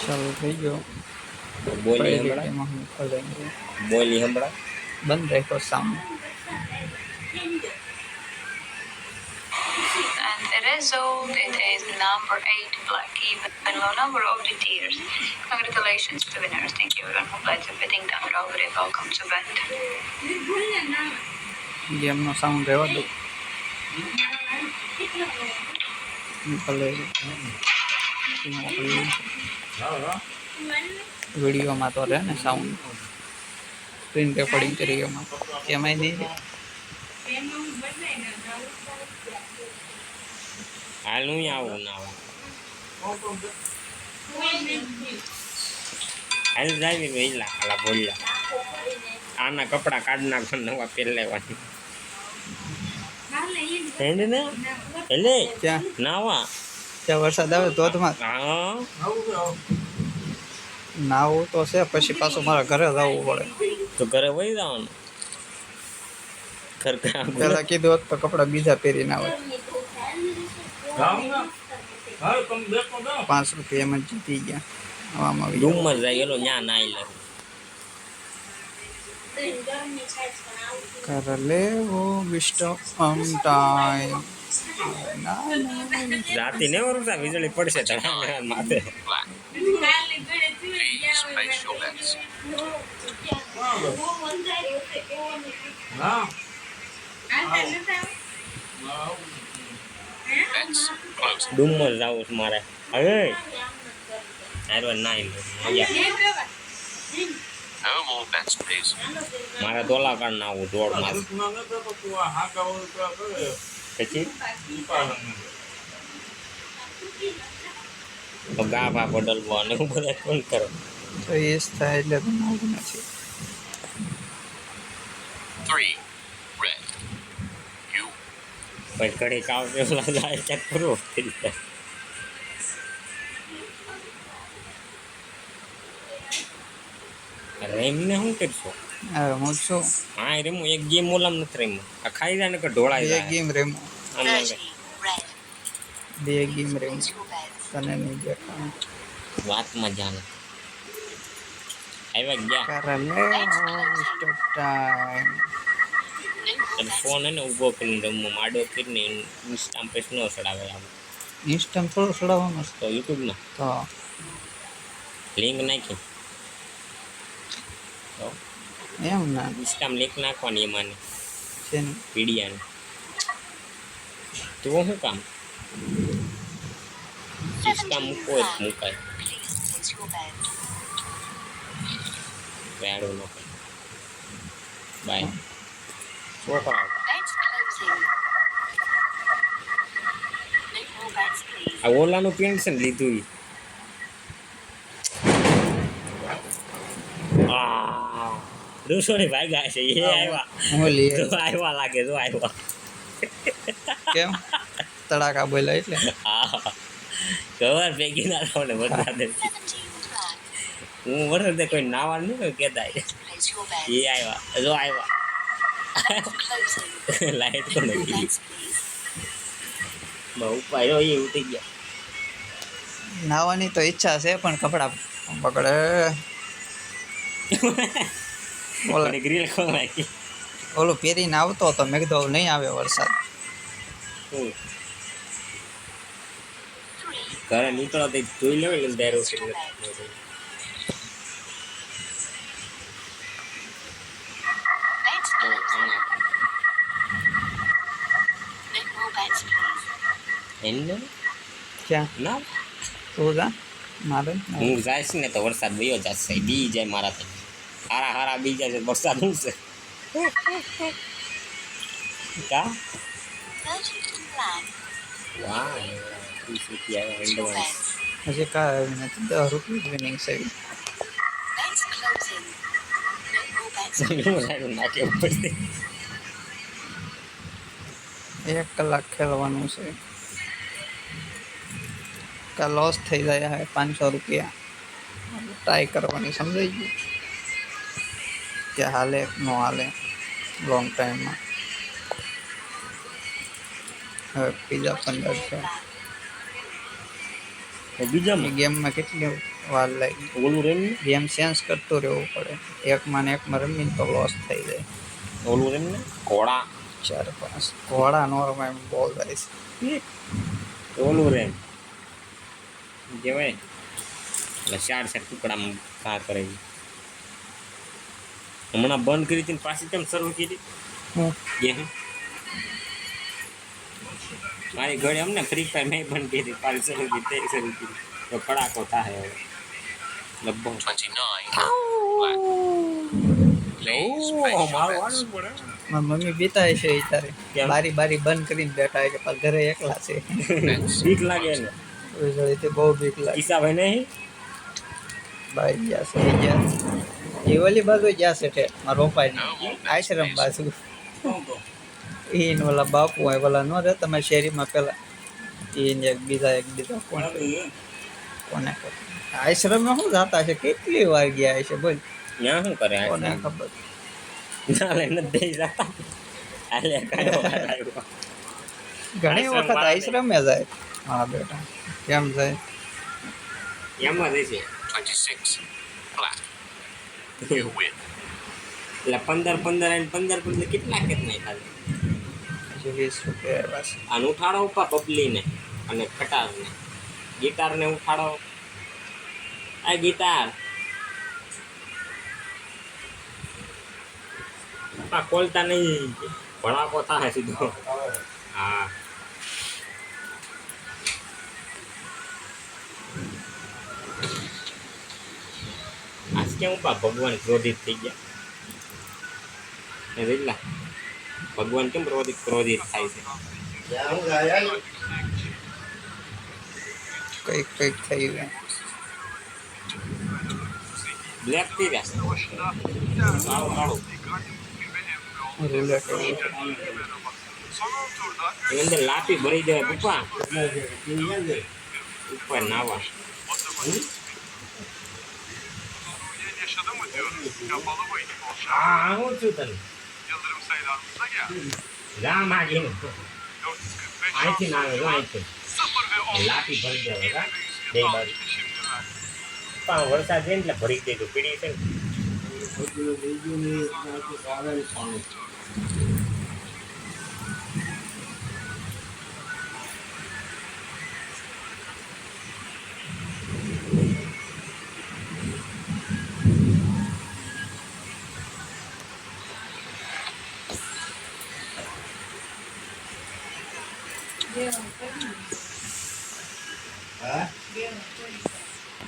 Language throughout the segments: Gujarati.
ચાલુ થઈ ગયો. બોલી કઈ હમણાં રીતે એમાં હું ખોલેંगे? બોલી હમણાં બંધ રાખો sound. And the result it is number 8 black even low number of the tiers. Congratulations to winners. Thank you everyone who played the bidding down over it. Welcome to band. Game નો સાઉન્ડ રહેવા દો. ભલે વિડીયોમાં તો રહે ને સાઉન્ડ. સ્ક્રીન રેકોર્ડિંગ કરીએમાં એમાંય નહીં રહે. હાલ હું આવું ના હાલ જાવી વહેલા હાલા બોલ્યા આના કપડા કાઢ નાખો નવા પહેરી લેવાની ને એટલે ત્યાં નાવા ત્યાં વરસાદ આવે ધોધમાં હા નાવું તો છે પછી પાછું મારા ઘરે જવું પડે. તો ઘરે વહી જવાનું ઘર કામ પેલા કીધું હોત તો કપડા બીજા પહેરીને આવે. 5 રૂપિયા એમ જ જીતી ગયા. આવામાં ડુમર જાય ગયેલો ત્યાં નાઈ લે કર લેવો વિસ્ટમ ટાઈમ. રાતી ને વરસા વીજળી પડશે તળા માથે ડુમર જાવું છે મારે હવે નાઈ મારે દોલા કાઢ ના આવું દોડ માં પછી ગા ભા બદલવો અને હું બધા કોણ કરો તો એ જ થાય એટલે તો નાવું નથી. 3 red you પછી ઘડી કાવ પેલા જાય ક્યાંક પૂરો થઈ જાય રેમને શું કરશો હવે હું છું હા રેમું એક ગેમ ઓલામ નથી રેમું આ ખાઈ જાય ને કે ઢોળાઈ બે જાય ગેમ રેમો આમ 2 ગેમ રેમો તને નહીં દેખાણ. વાતમાં જાને આવ્યા ગયા કર લેવો વિસ્ટમ ટાઈમ. ફોન એને ઊભો કરીને રમવું આડો કરીને ઇન્સ્ટામ પેસ ન ચડાવે આમ ઇન્સ્ટન્ટ થોડો ચડાવવાનો છે તો યુટ્યુબમાં તો લિંક નાખી તો એમ ના ઇન્સ્ટામ લિંક નાખવાની એમાંની છે ને પીડિયાની તો શું કામ ઇન્સ્ટા મૂકો જ મુકાય વેડું નો બાય છોકરા આ ઓલાનું પેન્શન લીધું દોસ્તોની ભાગ્યા છે એ આવ્યા હું લઈ જો આવ્યા લાગે જો આવ્યા કેમ તડાકા બોલ્યા એટલે હા ખબર ભેગી ના રહો ને વરસાદ હું વરસાદે કોઈ નાવા નહીં કોઈ કહેતા એ આવ્યા જો આવ્યા લાઈટ તો નથી બહુ પાયો એ ઉઠી ગયા નાવાની તો ઈચ્છા છે પણ કપડા પકડે ઓલા ગ્રીલ ખોલ નાખી ઓલું પહેરીને આવતો હતો મેં કીધું નહીં આવે વરસાદ. ઘરે નીકળો તો જોઈ લો ને દારો એમને ક્યાં ના તું જા મારે હું જાય ને તો વરસાદ વયો જશે બી જાય મારાથી હારા હારા બી જાય છે વરસાદ શું છે કા વાહ હજી કાંઈ આવી નથી 10 રૂપિયા વિનિંગ છે. નાખે ઉપરથી 1 કલાક ખેલવાનું છે. કા લોસ થઈ જાય હવે 500 રૂપિયા ટ્રાય કરવાની સમજાઈ ગયું કે હાલે ન હાલે લોંગ ટાઈમમાં. હવે બીજા 15 છે બીજામાં ગેમમાં કેટલી વાર લાગી. ઓલું રેમ ને ગેમ ચેન્જ કરતું રહેવું પડે. એકમાં ને એકમાં રમીને તો લોસ થઈ જાય. ઓલું રેમ ને ઘોડા 4-5 ઘોડા નો રમાય એમ બહુ જાય છે. ઓલું રેમ કહેવાય એટલે 4 ટુકડામાં ઘા કરે છે. હમણાં બંધ કરી હતી ને પાછી કેમ શરૂ કરી હું ગેમ મારી ઘરે અમને ફ્રી ફાયર મેં બંધ કરી પાછી શરૂ કરી તે શરૂ કરી તો કડાકો થાય હવે લગભગ 29. Black. Please place your મારું bets. વાળું પડે મારી મમ્મી બીતા છે એ તારે કેમ? બારી બંધ કરીને બેઠા છે પણ ઘરે એકલા છે. Bets. બીક લાગે ને ઉજળીથી બહુ બીક લાગે. ઈસાભાઈ નહીં ભાઈ ગયા છે એ ગયા એ ઓલી બાજુ ગયા છે ઠેર મારા પપ્પા આશ્રમ બાજુ. એને ઓલા બાપુ હોય ઓલા નો રહેતા તમારી શેરીમાં પેલા એને એક બીજા કોને આશ્રમમાં શું જાતા છે કેટલી વાર ગયા છે બોલ ત્યાં શું કરે કોને ખબર. નાલે નથી દઈ જતા હાલે કાંઈ વાર આવ્યો ઘણી આશ્રમ વખત વાળા આશ્રમે જાય. હા બેટા કેમ જાય. એમાં રહેશે 26. Black. You win. એટલે 15 અને 15 કેટલા કેટલા ખાલી હજી 20 રૂપિયા બસ. આને ઉઠાડો ઉપા બબલીને અને ખટારને ગિટારને ઉઠાડો આ ગિટાર આ ખોલતા નહીં ભડાકો થાય સીધો હા આજ કેમ ઉપા ભગવાન ક્રોધિત થઈ ગયા એ રીતલા ભગવાન કેમ ક્રોધિત થાય છે કઈક થઈ ગયું. બ્લેક થઈ રહ્યા કાળું કાળું રૂલેટ એની અંદર લાપી ભરી દેવાય પપ્પા ઉપર નાવા હા હું છું તને રામ આગીને અહીંથી ના આવે અહીંથી લાપી ભરી દેવાય બે બાજુ પણ વરસાદ છે ને એટલે ભરી દેજો પીડી છે ને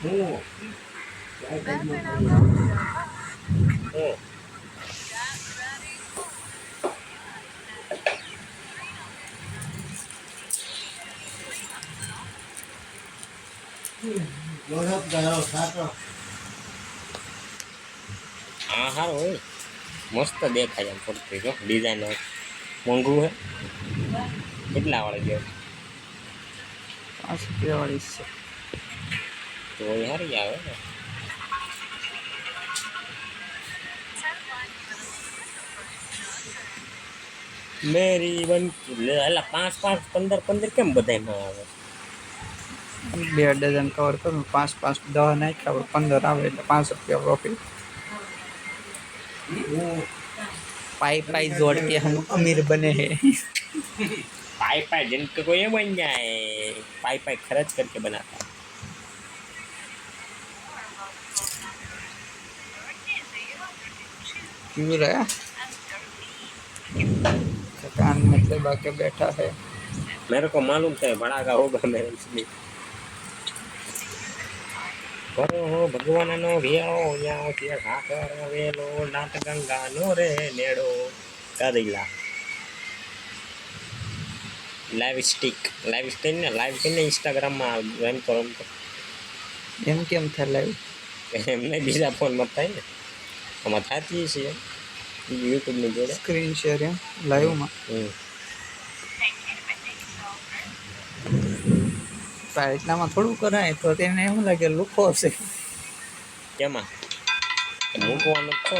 હું હા સારું હોય મસ્ત દેખાય એમ પડતી જો ડિઝાઇન મોંઘું હે કેટલા વાળા ગયો 5 રૂપિયા વાળી છે. તો એ સારી આવે ને મેરી બન એટલે 5 15 કેમ બધાયમાં આવે 2 ડઝન કવર કરું 5 10 નાખ્યા 15 આવે એટલે 5 રૂપિયા પ્રોફિટ. पाई जोड़ के हम अमीर बने हैं. पाई जिनके को ये बन जाए पाई खर्च करके बनाता क्यों रहा कान में दबा के बैठा है. मेरे को मालूम था बड़ा का होगा मेरे इसलिए करो हो भगवान नो भेड़ो जाओ के खाकर वेलो नाट गंगा नो रे नेड़ो कदीला लाइव स्ट्रीम ने लाइव ने इंस्टाग्राम में रन करो એમ કેમ થાય લાઈવ એમને બીજા ફોન માં થાય ને આમાં થતી છે યુટ્યુબ ની જોડે સ્ક્રીન શેર એમ લાઈવ માં એટલામાં થોડું કરાય તો તેને એવું લાગે લુખો હશે કેમાં મૂકવાનું તો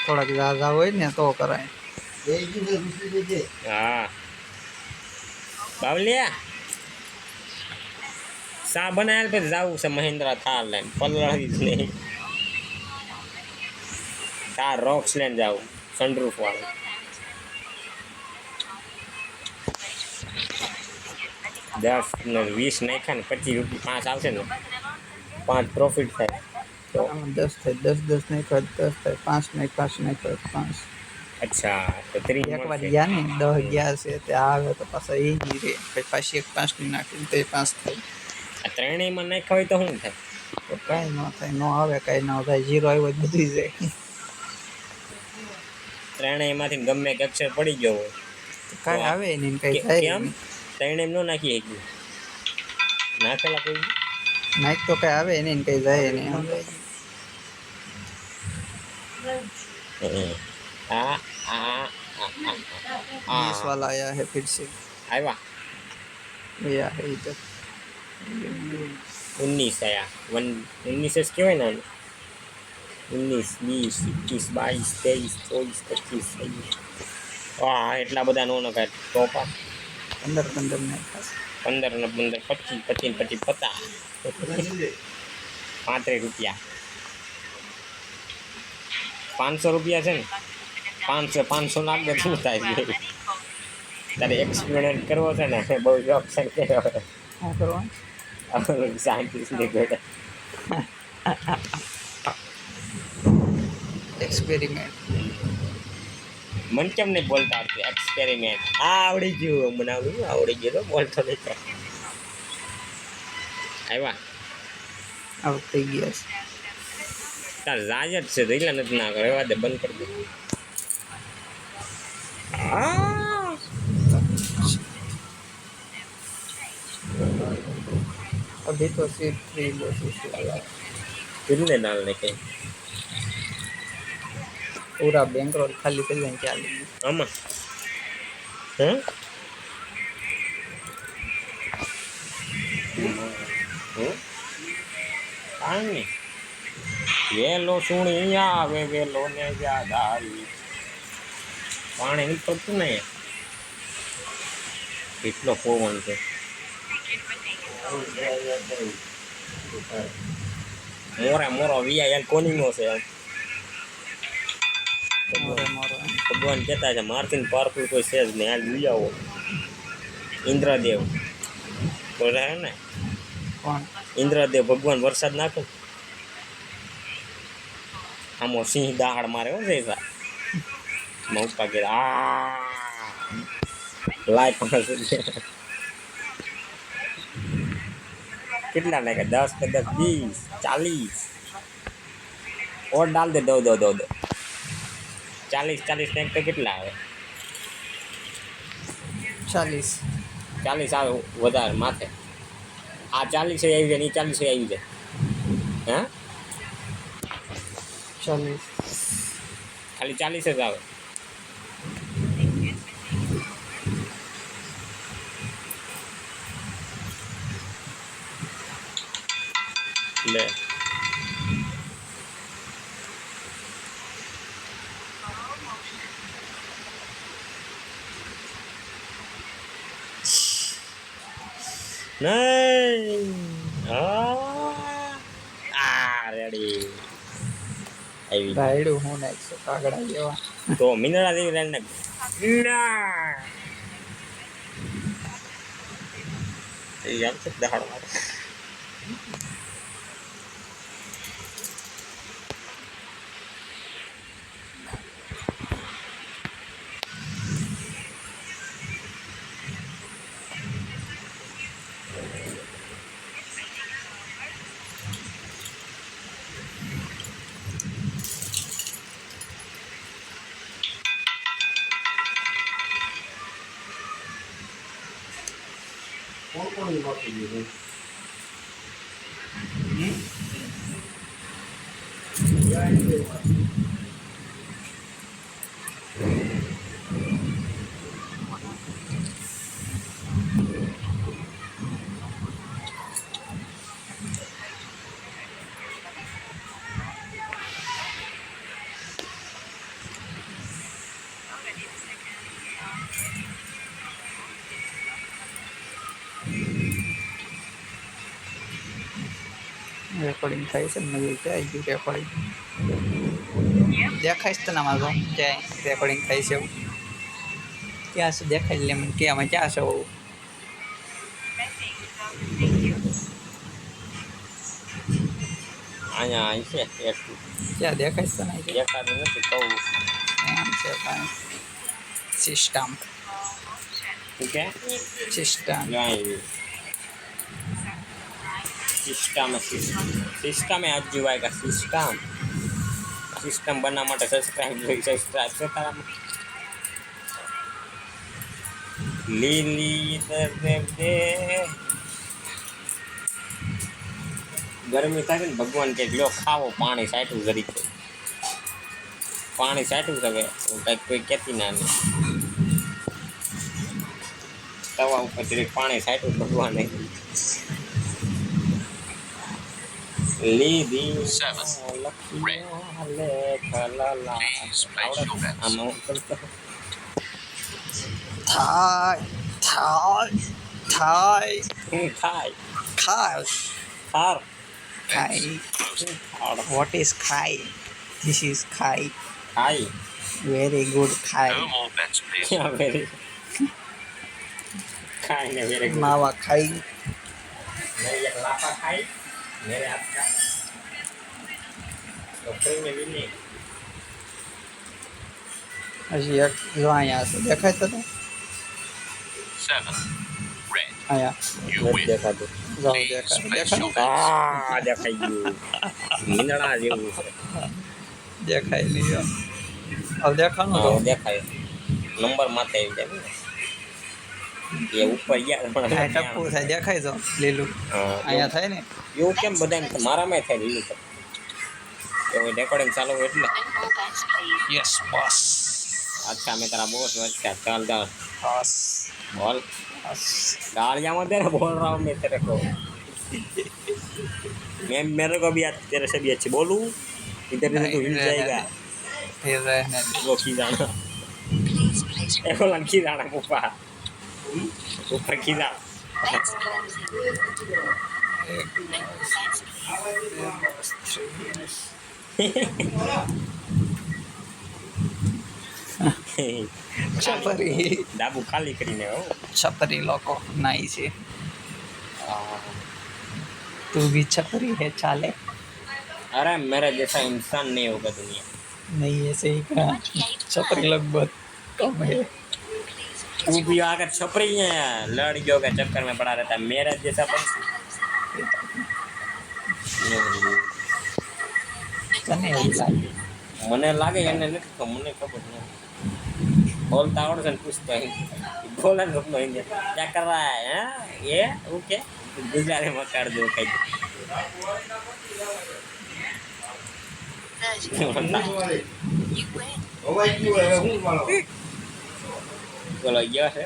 થોડાક ઝાઝા હોય ને તો કરાય. હા બાવલિયા સા બનાવેલ પછી જવું છે મહિન્દ્રા થાર લઈને પલળી જ નહીં થાર રોક્સ લઈને જવું સનરૂફ વાળું 10 ને 20 નાખ્યા ને 25 રૂપિયા 5 આવશે ને 5 પ્રોફિટ થાય તો આમાં 10 થાય 10 નહીં થાય 10 થાય 5 નહીં 5 નહીં થાય 5 અચ્છા તો 30 એક વાર મળશે ગયા ને 10 ગયા છે તે આવે તો પાછા એ નહીં રહે પછી પાછી એક 5 ની નાખી તો 5 થાય આ ત્રણેયમાં નાખ્યા હોય તો શું થાય તો કાંઈ ન થાય ન આવે કાંઈ ન થાય જીરો આવ્યો જ બધું જાય ત્રણેયમાંથી ગમે એક અક્ષર પડી ગયો હોય તો કાંઈ આવે નહીં કાંઈ કે- થાય કેમ નહીં. ત્રણેય ન નાખી શકીએ નાખેલા કોઈ નાખ તો કાંઈ આવે નહીં ને કાંઈ જાય નહીં સમજાય આ આ આ 20 वाला आया है फिर से આવ્યા भैया है इधर 19 આયા 19 જ કહેવાય ને આને. 19 20 21 22 23 24 25 વાહ એટલા બધા નો નખાય તો પાસ 15 में खास 15 ને 15 25 25 ને 25 50 35 રૂપિયા 500 રૂપિયા છે ને 500 નાખ દે શું થાય છે તારે એક્સપેરિમેન્ટ કરવો છે ને બહુ જોબ છે क्या करवा સાયન્ટિસ્ટ ની ઘરે एक्सपेरिमेंट મને કેમ નહીં બોલતા આવડતું એક્સપેરિમેન્ટ આવડી ગયું મને આવડી ગયું તો બોલતો નહીં આવ્યા अब થઈ ગયા છે તાર રાજ જ છે તો એટલા નથી ના કરે એવા દે બંધ કરી દે अभी तो सिर्फ फ्री बेसिस वाला है। કિતને ડાલ ને કઈ पूरा बैंक रोल खाली कर दें क्या लेंगे આમાં હે કાંઈ નહીં વેલો સુણી આવે વેલો ને યાદ આવી પાણી નીકળતું ને કેટલો પવન છે મોરો વીઆઈ કોની નો છે मोरे मोरे ભગવાન કહેતા છે મારથી પાવરફુલ કોઈ છે જ નહીં હાલ લઈ આવો ઇન્દ્રદેવ તો રહે ને कौन ઇન્દ્રદેવ ભગવાન વરસાદ નાખે ને. આમો સિંહ દહાડ મારે હો જઈશા મૌકા કે આ લાય 5 રૂપિયા કેટલા નાખે 10 કે 10 20 40 और डाल दे दो 40 નાખ તો કેટલા આવે 40 40 આવે વધારે માથે આ 40 આવી જાય ને 40 આવી જાય હા 40 ખાલી 40 જ આવે લે નહીં રેડી આવી રાયડું હું નાખશે કાગડા જેવા તો મિનરા દેવી રેડ નાખ ના એ યાર છે દહાડ મારે રેકોર્ડિંગ થાય છે ને મજા આવી ગયું રેકોર્ડિંગ દેખાય છે ને આમાં તો ક્યાંય રેકોર્ડિંગ થાય છે એવું ક્યાં છે દેખાય લે મને કે આમાં ક્યાં છે એવું અહીંયા અહીં છે એટલું ક્યાં દેખાય છે ને દેખાતું નથી કહું એમ છે કાંઈ સિસ્ટમ શું કે સિસ્ટમ સિસ્ટમ આજ જીવાય કે સિસ્ટમ બનાવવા માટે સબસ્ક્રાઇબ છે તારા લીલી દે ગરમી થાય ને ભગવાન કે લો ખાવો પાણી સાટું જરી પાણી સાટું હવે કંઈક કોઈ કહેતી ના નહીં તવા ઉપર જરીક પાણી સાટું ભગવાન લીધી Seven. Please place your bets. આમાં થાય થાય થાય શું થાય ખાય થાર ખાય what is ખાય this is ખાય ખાઈ very good ખાય No more bets, please. Very ખાઈ ને વેરી ગુડ માવા ખાઈ મેરી એક લાફા ખાઈ મેરે આપકા તો ફ્રી में भी नहीं હજી એક જો અહીંયા છે દેખાય છે ને Seven. Red. અહીંયા You win. દેખાતું જો Please દેખાય place દેખાય your bets. દેખાઈ ગયું મીંદડા જેવું છે દેખાય નહીં જો હવે દેખાનું તો દેખાય નંબર માથે આવી જાય ને એ ઉપર ગયા પણ આ ટપ્પુ થાય દેખાય તો લીલું અહીંયા થાય ને એવું કેમ બધા મારામાં થાય લીલું તો એવું રેકોર્ડિંગ ચાલુ હોય એટલે યસ બોસ अच्छा मैं तेरा बॉस अच्छा चल चल बस बोल बस गालियाँ मत देना बोल रहा हूँ मैं तेरे को मैं मेरे को भी आज तेरे से भी अच्छी बोलूँ इधर से तो हिल जाएगा फिर रहने दे। वो की जाना एको लंकी जाना ऊपर ऊपर की जाना છપરી ડાબુ ખાલી કરીને હો छपरी लोगों नाई से तू भी छपरी है चाले अरे मेरे जैसा इंसान नहीं होगा दुनिया नहीं ऐसे ही कहा छपरी लोग बहुत कम है तू भी आकर छपरी है लड़कियों के चक्कर में पड़ा रहता है मेरा जैसा पण तने એવું લાગે મને લાગે એને નથી તો મને ખબર નહીં બોલતા આવડે છે ને પૂછતા બોલે ને ઘરનો હિન્દી ક્યાં કર રહા હે હા એ ઓકે ગુજરાતીમાં કાઢ દો કઈ બોલો ગયો છે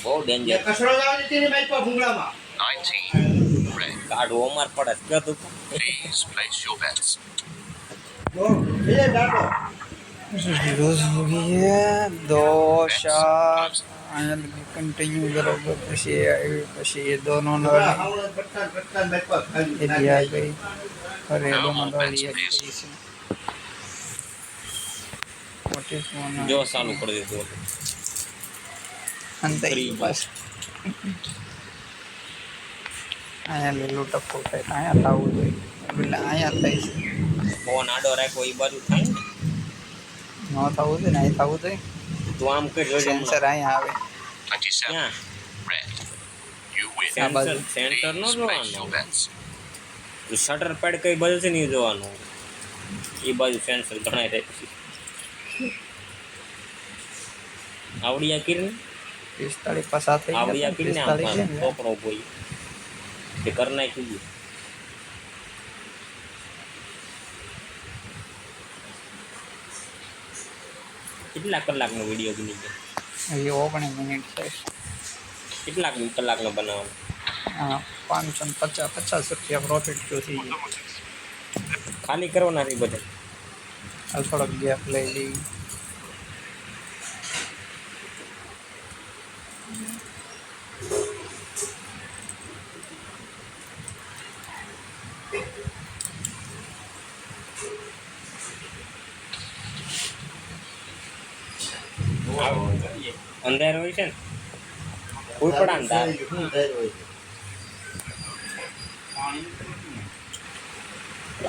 બહુ ડેન્જર 19. Red. કાઢવો અમાર પડે કદું Please place your bets. रोज हो गई है दो शार कंटिन्यू बराबर પછી એ દોનો નો એ દિયા ગઈ અરે દોનો ડોલી ગઈ છે what is one જો ચાલુ કરી દીધું અંતે બસ આયા લીલું ટપ્પુ થાય આયા થાવું જોઈએ એટલે આયા થાય છે ફોન આડો રાખ્યો એ બાજુ થાય ને ન થવું જોઈએ ને અહીં થવું જોઈએ તું આમ કરી જોજે સેન્સર અહીંયા આવે 27. ક્યાં Red. You win. Sensor sensor નો Please place your જોવાનું bets. શટર પેડ કઈ બાજુ છે નહીં જોવાનું એ બાજુ સેન્સર ઘણા રહે છે આવડિયા કીરને 45 પાસા થઈ આવડિયા કીરને આમ 45 છે ને છોકરો કોઈ તે કર નાખ્યું કેટલા કલાકનો વિડીયો બની ગયો એ 19 મિનિટ છે કેટલા કલાકનો બનાવવાનો 550 રૂપિયા પ્રોફિટ જો થઈ ગયું ખાલી કરવાના છે બધા હાલ થોડોક ગેપ લઈ લઈ. અંધાર હોય છે ને કોઈ પણ અંધાર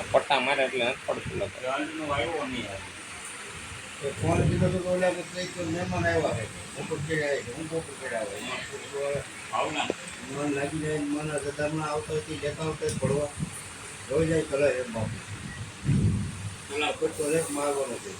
પટ્ટા મારે એટલે નથી પડતું ફોન કીધો તો ઓલા કે મહેમાન આવ્યા છે હું મન લાગી જાય મન ગદામાં આવતો હતી લેતા આવતો પડવા રોઈ જાય કલર એમ બાપુ ઓલા કોઈ તો મારવાનો છે